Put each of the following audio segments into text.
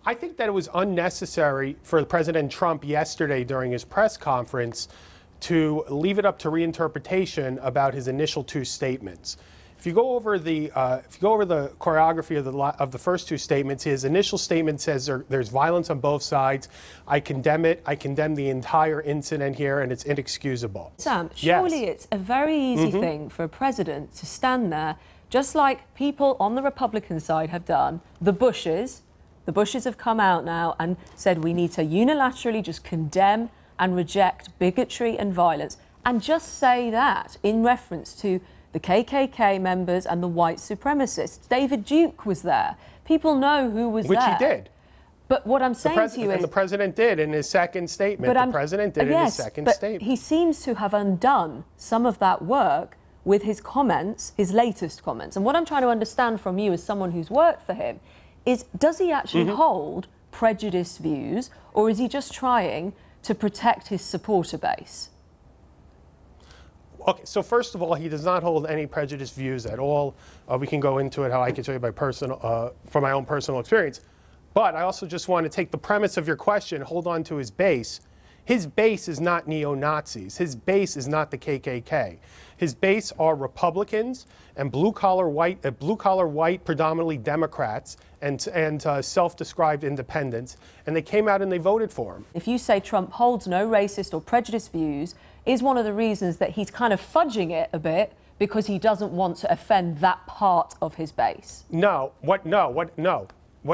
I think that it was unnecessary for President Trump yesterday during his press conference to leave it up to reinterpretation about his initial two statements. If you go over the choreography of the first two statements, his initial statement says there's violence on both sides. I condemn it. I condemn the entire incident here, and it's inexcusable. Sam, surely yes. It's a very easy thing for a president to stand there, just like people on the Republican side have done. The Bushes have come out now and said we need to unilaterally just condemn and reject bigotry and violence, and just say that in reference to the KKK members and the white supremacists. David Duke was there. People know who was there. Which he did. But what I'm saying to you is... And the president did in his second statement. The president did in his second statement. He seems to have undone some of that work with his comments, his latest comments. And what I'm trying to understand from you as someone who's worked for him is, does he actually hold prejudiced views, or is he just trying to protect his supporter base? Okay, so first of all, he does not hold any prejudiced views at all. We can go into it, how I can show you from my own personal experience. But I also just want to take the premise of your question, hold on to his base. His base is not neo-Nazis. His base is not the KKK. His base are Republicans and blue-collar white, predominantly Democrats, and self-described independents. And they came out and they voted for him. If you say Trump holds no racist or prejudiced views, is one of the reasons that he's kind of fudging it a bit because he doesn't want to offend that part of his base? No. What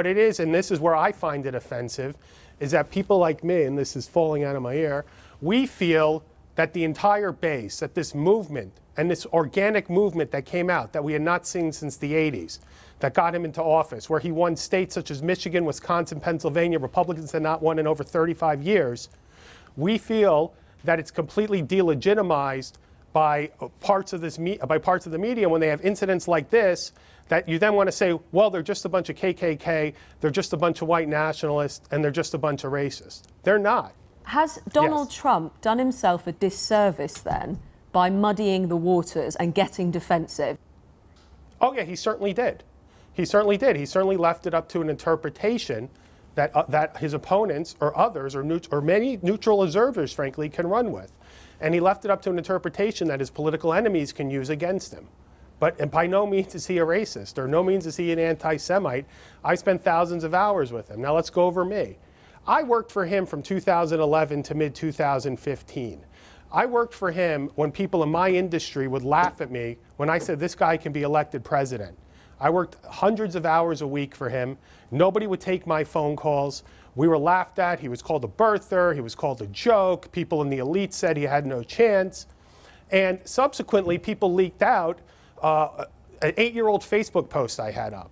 it is, and this is where I find it offensive, is that people like me, and this is falling out of my ear, we feel that the entire base, that this movement and this organic movement that came out that we had not seen since the 80s, that got him into office, where he won states such as Michigan, Wisconsin, Pennsylvania, Republicans had not won in over 35 years, we feel that it's completely delegitimized by parts of the media when they have incidents like this, that you then want to say, well, they're just a bunch of KKK, they're just a bunch of white nationalists, and they're just a bunch of racists. They're not. Has Donald Trump done himself a disservice then by muddying the waters and getting defensive? Oh yeah, he certainly did. He certainly did. He certainly left it up to an interpretation that his opponents or others or many neutral observers, frankly, can run with. And he left it up to an interpretation that his political enemies can use against him. But by no means is he a racist, or no means is he an anti-Semite. I spent thousands of hours with him. Now let's go over me. I worked for him from 2011 to mid-2015. I worked for him when people in my industry would laugh at me when I said this guy can be elected president. I worked hundreds of hours a week for him. Nobody would take my phone calls. We were laughed at. He was called a birther. He was called a joke. People in the elite said he had no chance. And subsequently, people leaked out an 8-year-old Facebook post I had up.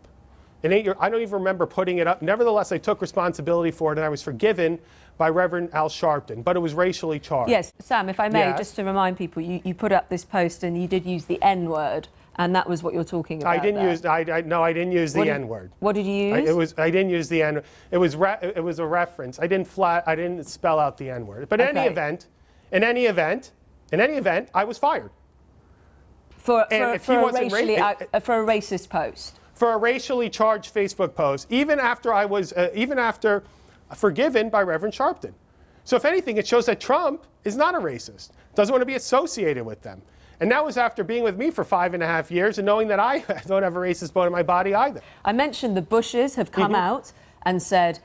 I don't even remember putting it up. Nevertheless, I took responsibility for it, and I was forgiven by Reverend Al Sharpton, but it was racially charged. Yes, Sam, if I may, just to remind people, you put up this post and you did use the N-word, and that was what you're talking about. I didn't use. No, I didn't use the N-word. What did you use? I didn't use the N. It was a reference. I didn't spell out the N-word. But in any event, I was fired. For a racist post. For a racially charged Facebook post, even after forgiven by Reverend Sharpton. So if anything, it shows that Trump is not a racist, doesn't want to be associated with them. And that was after being with me for 5.5 years and knowing that I don't have a racist bone in my body either. I mentioned the Bushes have come out and said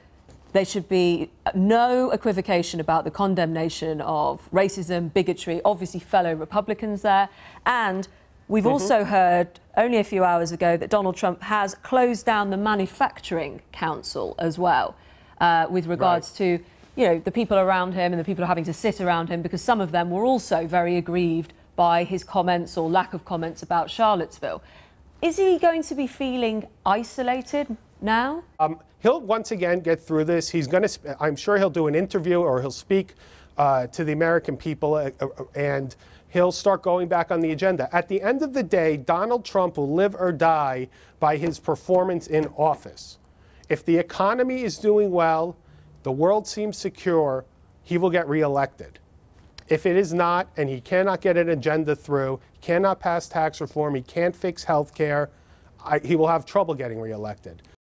there should be no equivocation about the condemnation of racism, bigotry, obviously fellow Republicans there. And we've also heard only a few hours ago that Donald Trump has closed down the Manufacturing Council as well, with regards to, the people around him and the people having to sit around him, because some of them were also very aggrieved by his comments or lack of comments about Charlottesville. Is he going to be feeling isolated now? He'll once again get through this. I'm sure he'll do an interview or he'll speak to the American people and he'll start going back on the agenda. At the end of the day, Donald Trump will live or die by his performance in office. If the economy is doing well, the world seems secure, he will get reelected. If it is not, and he cannot get an agenda through, he cannot pass tax reform, he can't fix health care, he will have trouble getting reelected.